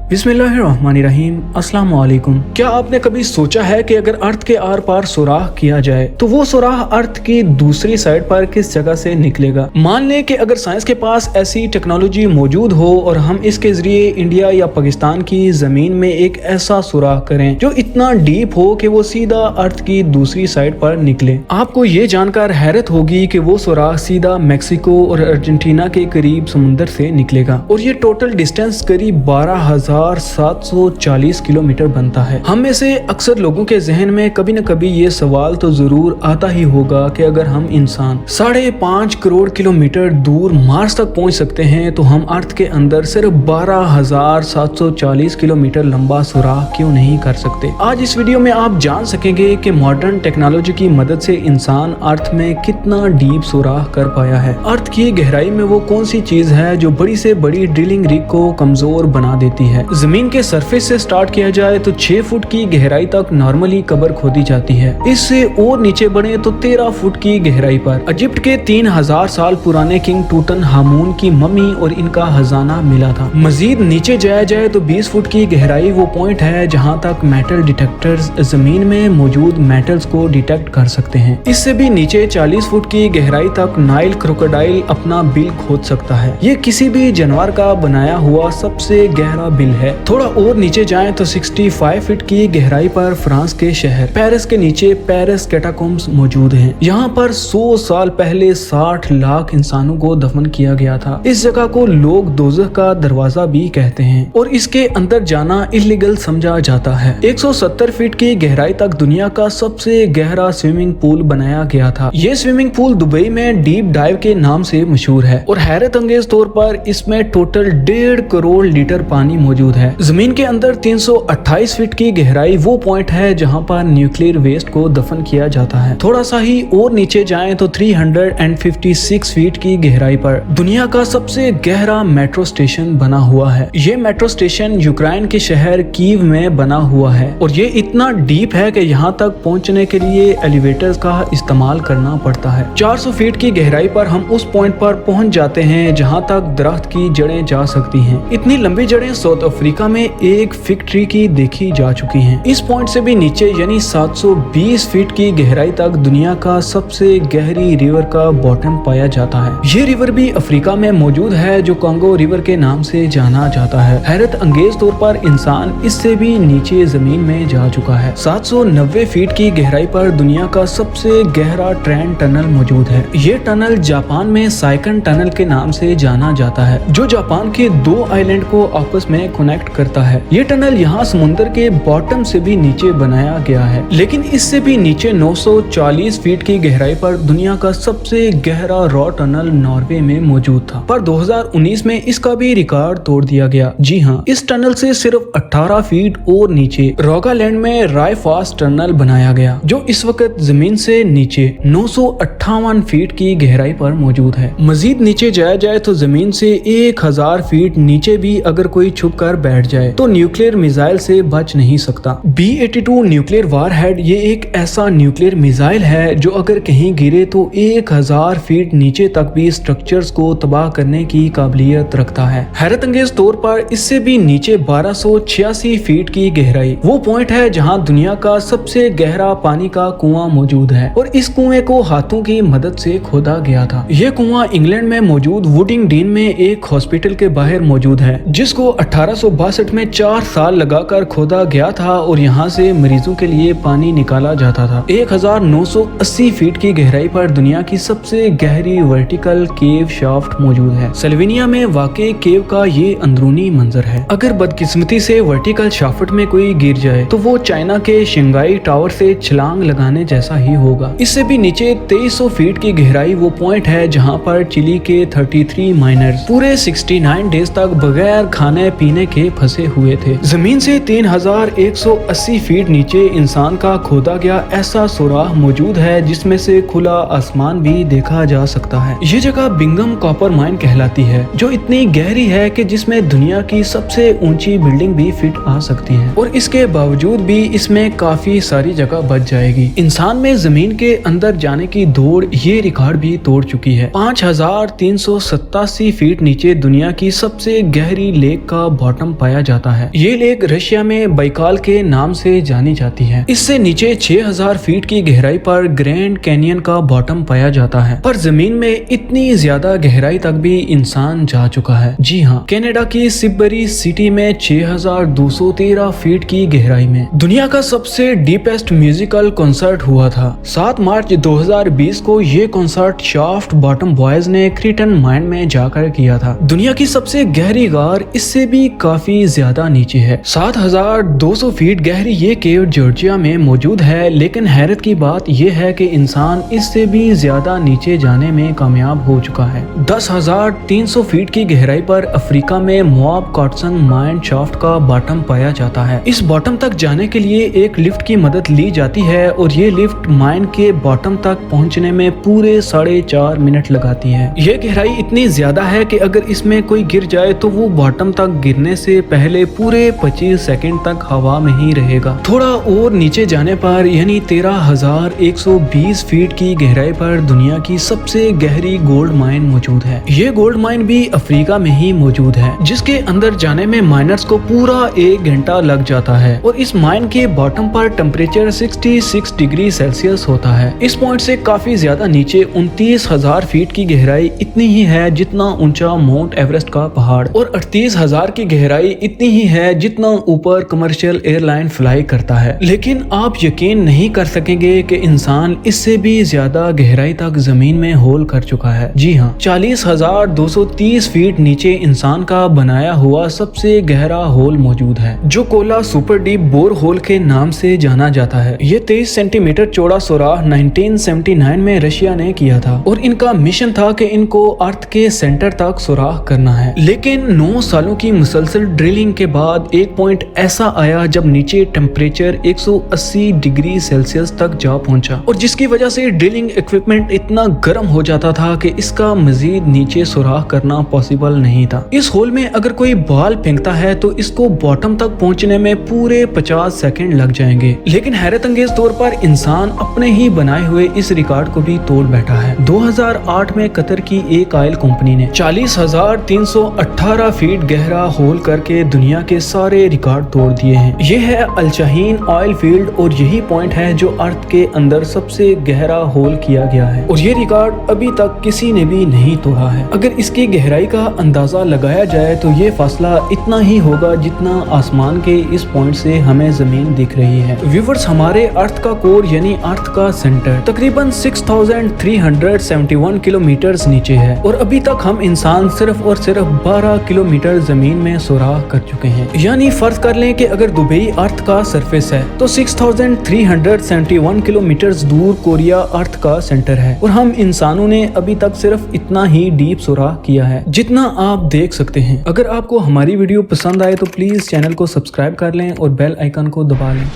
बिस्मिल्लाहिर्रहमानिर्रहीम। अस्सलाम वालेकुम। क्या आपने कभी सोचा है कि अगर अर्थ के आर पार सुराख किया जाए तो वो सुराख अर्थ की दूसरी साइड पर किस जगह से निकलेगा? मान लें कि अगर साइंस के पास ऐसी टेक्नोलॉजी मौजूद हो और हम इसके जरिए इंडिया या पाकिस्तान की जमीन में एक ऐसा सुराख करें जो इतना डीप हो कि वो सीधा अर्थ की दूसरी साइड पर निकले। आपको ये जानकर हैरत होगी कि वो सुराख सीधा मैक्सिको और अर्जेंटीना के करीब समुंदर से निकलेगा और ये टोटल डिस्टेंस करीब 12,740 किलोमीटर बनता है। हम में से अक्सर लोगों के जहन में कभी न कभी ये सवाल तो जरूर आता ही होगा कि अगर हम इंसान 5.5 करोड़ किलोमीटर दूर मार्स तक पहुंच सकते हैं तो हम अर्थ के अंदर सिर्फ 12,740 किलोमीटर लंबा सुराख क्यों नहीं कर सकते। आज इस वीडियो में आप जान सकेंगे कि मॉडर्न टेक्नोलॉजी की मदद से इंसान अर्थ में कितना डीप सुराख कर पाया है। अर्थ की गहराई में वो कौन सी चीज है जो बड़ी से बड़ी ड्रिलिंग रिग को कमजोर बना देती है। जमीन के सरफेस से स्टार्ट किया जाए तो 6 फुट की गहराई तक नॉर्मली कबर खोदी जाती है। इससे और नीचे बढ़े तो 13 फुट की गहराई पर इजिप्ट के 3000 साल पुराने किंग टूटनहामुन की मम्मी और इनका खजाना मिला था। मजीद नीचे जाया जाए तो 20 फुट की गहराई वो पॉइंट है जहां तक मेटल डिटेक्टर्स जमीन में मौजूद मेटल्स को डिटेक्ट कर सकते हैं। इससे भी नीचे 40 फुट की गहराई तक नाइल क्रोकोडाइल अपना बिल खोद सकता है। ये किसी भी जानवर का बनाया हुआ सबसे गहरा बिल है। थोड़ा और नीचे जाएं तो 65 फीट की गहराई पर फ्रांस के शहर पेरिस के नीचे पेरिस कैटाकोम्स मौजूद हैं। यहाँ पर 100 साल पहले 60 लाख इंसानों को दफन किया गया था। इस जगह को लोग दोज़ख का दरवाजा भी कहते हैं और इसके अंदर जाना इलीगल समझा जाता है। 170 फीट की गहराई तक दुनिया का सबसे गहरा स्विमिंग पूल बनाया गया था। ये स्विमिंग पूल दुबई में डीप डाइव के नाम से मशहूर है और हैरत अंगेज तौर पर इसमें टोटल 1.5 करोड़ लीटर पानी मौजूद है। जमीन के अंदर 328 फीट की गहराई वो पॉइंट है जहां पर न्यूक्लियर वेस्ट को दफन किया जाता है। थोड़ा सा ही और नीचे जाएं तो 356 फीट की गहराई पर दुनिया का सबसे गहरा मेट्रो स्टेशन बना हुआ है। ये मेट्रो स्टेशन यूक्रेन के शहर कीव में बना हुआ है और ये इतना डीप है कि यहाँ तक पहुँचने के लिए एलिवेटर्स का इस्तेमाल करना पड़ता है। 400 फीट की गहराई पर हम उस पॉइंट पर पहुँच जाते हैं जहाँ तक दरख्त की जड़ें जा सकती हैं। इतनी लंबी जड़ें साउथ अफ्रीका में एक फिग ट्री की देखी जा चुकी हैं। इस पॉइंट से भी नीचे यानी 720 फीट की गहराई तक दुनिया का सबसे गहरी रिवर का बॉटम पाया जाता है। ये रिवर भी अफ्रीका में मौजूद है जो कांगो रिवर के नाम से जाना जाता है। हैरत अंगेज तौर पर इंसान इससे भी नीचे जमीन में जा चुका है। 790 फीट की गहराई पर दुनिया का सबसे गहरा ट्रेन टनल मौजूद है। ये टनल जापान में साइकन टनल के नाम से जाना जाता है जो जापान के 2 आइलैंड को आपस में कनेक्ट करता है। ये टनल यहाँ समुद्र के बॉटम से भी नीचे बनाया गया है, लेकिन इससे भी नीचे 940 फीट की गहराई पर दुनिया का सबसे गहरा रॉ टनल नॉर्वे में मौजूद था, पर 2019 में इसका भी रिकॉर्ड तोड़ दिया गया। जी हाँ, इस टनल से सिर्फ 18 फीट और नीचे रोगालैंड में रायफास्ट टनल बनाया गया जो इस वक्त जमीन से नीचे 958 फीट की गहराई पर मौजूद है। मजीद नीचे जाया जाए तो जमीन से 1000 फीट नीचे भी अगर कोई छुप कर बैठ जाए तो न्यूक्लियर मिसाइल से बच नहीं सकता। B-82 न्यूक्लियर वारहेड ये एक ऐसा न्यूक्लियर मिसाइल है जो अगर कहीं गिरे तो 1000 फीट नीचे तक भी स्ट्रक्चर्स को तबाह करने की काबिलियत रखता है। हैरत अंगेज तौर पर इससे भी नीचे 1286 फीट की गहराई वो पॉइंट है जहां दुनिया का सबसे गहरा पानी का कुआं मौजूद है और इस कुएं को हाथों की मदद से खोदा गया था। यह कुआं इंग्लैंड में मौजूद वुडिंगडीन में एक हॉस्पिटल के बाहर मौजूद है जिसको 1862 में 4 साल लगाकर खोदा गया था और यहाँ से मरीजों के लिए पानी निकाला जाता था। 1980 फीट की गहराई पर दुनिया की सबसे गहरी वर्टिकल केव शाफ्ट मौजूद है। सल्वेनिया में वाक़ई केव का ये अंदरूनी मंजर है। अगर बदकिस्मती से वर्टिकल शाफ्ट में कोई गिर जाए तो वो चाइना के शंघाई टावर से छलांग लगाने जैसा ही होगा। इससे भी नीचे 2300 फीट की गहराई वो पॉइंट है जहाँ पर चिली के 33 माइनर्स पूरे 69 डेज तक बगैर खाने पीने के फंसे हुए थे। जमीन से 3180 फीट नीचे इंसान का खोदा गया ऐसा सुराख मौजूद है जिसमें से खुला आसमान भी देखा जा सकता है। ये जगह बिंगम कॉपर माइन कहलाती है जो इतनी गहरी है कि जिसमें दुनिया की सबसे ऊंची बिल्डिंग भी फिट आ सकती है और इसके बावजूद भी इसमें काफी सारी जगह बच जाएगी। इंसान में जमीन के अंदर जाने की दौड़ ये रिकॉर्ड भी तोड़ चुकी है। 5387 फीट नीचे दुनिया की सबसे गहरी लेक का बॉटम पाया जाता है। ये लेक रशिया में बाइकाल के नाम से जानी जाती है। इससे नीचे 6000 फीट की गहराई पर ग्रैंड कैनियन का बॉटम पाया जाता है, पर जमीन में इतनी ज्यादा गहराई तक भी इंसान जा चुका है। जी हाँ, कनाडा की सिडबरी सिटी में 6213 फीट की गहराई में दुनिया का सबसे डीपेस्ट म्यूजिकल कॉन्सर्ट हुआ था। 7 मार्च 2020 को ये कॉन्सर्ट शाफ्ट बॉटम बॉयज ने क्रिटन माइन में जाकर किया था। दुनिया की सबसे गहरी गार इससे भी काफी ज्यादा नीचे है। 7200 फीट गहरी ये केव जॉर्जिया में मौजूद है, लेकिन हैरत की बात यह है कि इंसान इससे भी ज्यादा नीचे जाने में कामयाब हो चुका है। 10,300 फीट की गहराई पर अफ्रीका में मोआब कॉटसन माइन शाफ्ट का बॉटम पाया जाता है। इस बॉटम तक जाने के लिए एक लिफ्ट की मदद ली जाती है और ये लिफ्ट माइन के बॉटम तक पहुंचने में पूरे 4.5 मिनट लगाती है। ये गहराई इतनी ज्यादा है कि अगर इसमें कोई गिर जाए तो वो बॉटम तक गिरने से पहले पूरे 25 सेकंड तक हवा में ही रहेगा। थोड़ा और नीचे जाने पर यानी 13,120 फीट की गहराई पर दुनिया की सबसे गहरी गोल्ड माइन मौजूद है। ये गोल्ड माइन भी अफ्रीका में ही मौजूद है, जिसके अंदर जाने में माइनर्स को पूरा 1 घंटा लग जाता है और इस माइन के बॉटम पर टेम्परेचर 66 डिग्री सेल्सियस होता है। इस पॉइंट से काफी ज्यादा नीचे 29,000 फीट की गहराई इतनी ही है जितना ऊंचा माउंट एवरेस्ट का पहाड़, और 38,000 की गहराई इतनी ही है जितना ऊपर कमर्शियल एयरलाइन फ्लाई करता है। लेकिन आप यकीन नहीं कर सकेंगे कि इंसान इससे भी ज्यादा गहराई तक जमीन में होल कर चुका है। जी हाँ, 40,230 फीट नीचे इंसान का बनाया हुआ सबसे गहरा होल मौजूद है, जो Kola super deep bore hole के नाम से जाना जाता है। ये 23 सेंटीमीटर चौड़ा सुराख 1979 में रशिया ने किया था और इनका मिशन था कि इनको अर्थ के सेंटर तक सुराख करना है। लेकिन 9 सालों की मुसलसल ड्रिलिंग के बाद एक पॉइंट ऐसा आया जब नीचे टेम्परेचर 180 डिग्री सेल्सियस तक जा पहुंचा, और जिसकी वजह से ड्रिलिंग इक्विपमेंट इतना गर्म हो जाता था कि इसका मजीद नीचे सुराख करना पॉसिबल नहीं था। इस होल में अगर कोई बॉल फेंकता है तो इसको बॉटम तक पहुंचने में पूरे 50 सेकंड लग जाएंगे। लेकिन हैरत अंगेज तौर पर इंसान अपने ही बनाए हुए इस रिकॉर्ड को भी तोड़ बैठा है। 2008 में कतर की एक ऑयल कंपनी ने 40,318 फीट गहरा होल करके दुनिया के सारे रिकॉर्ड तोड़ दिए हैं। यह है अल-शाहीन ऑयल फील्ड और यही पॉइंट है जो अर्थ के अंदर सबसे गहरा होल किया गया है, और ये रिकॉर्ड अभी तक किसी ने भी नहीं तोड़ा है। अगर इसकी गहराई का अंदाजा लगाया जाए तो ये फासला इतना ही होगा जितना आसमान के इस पॉइंट से हमें जमीन दिख रही है। व्यूअर्स, हमारे अर्थ का कोर यानी अर्थ का सेंटर तकरीबन 6,371 किलोमीटर नीचे है, और अभी तक हम इंसान सिर्फ और सिर्फ 12 किलोमीटर जमीन में सुराख कर चुके हैं। यानी फर्ज कर लें कि अगर दुबई अर्थ का सरफेस है तो 6,371 किलोमीटर दूर कोरिया अर्थ का सेंटर है, और हम इंसानों ने अभी तक सिर्फ इतना ही डीप सुराख किया है जितना आप देख सकते हैं। अगर आपको हमारी वीडियो पसंद आए तो प्लीज चैनल को सब्सक्राइब कर लें और बेल आइकन को दबा लें।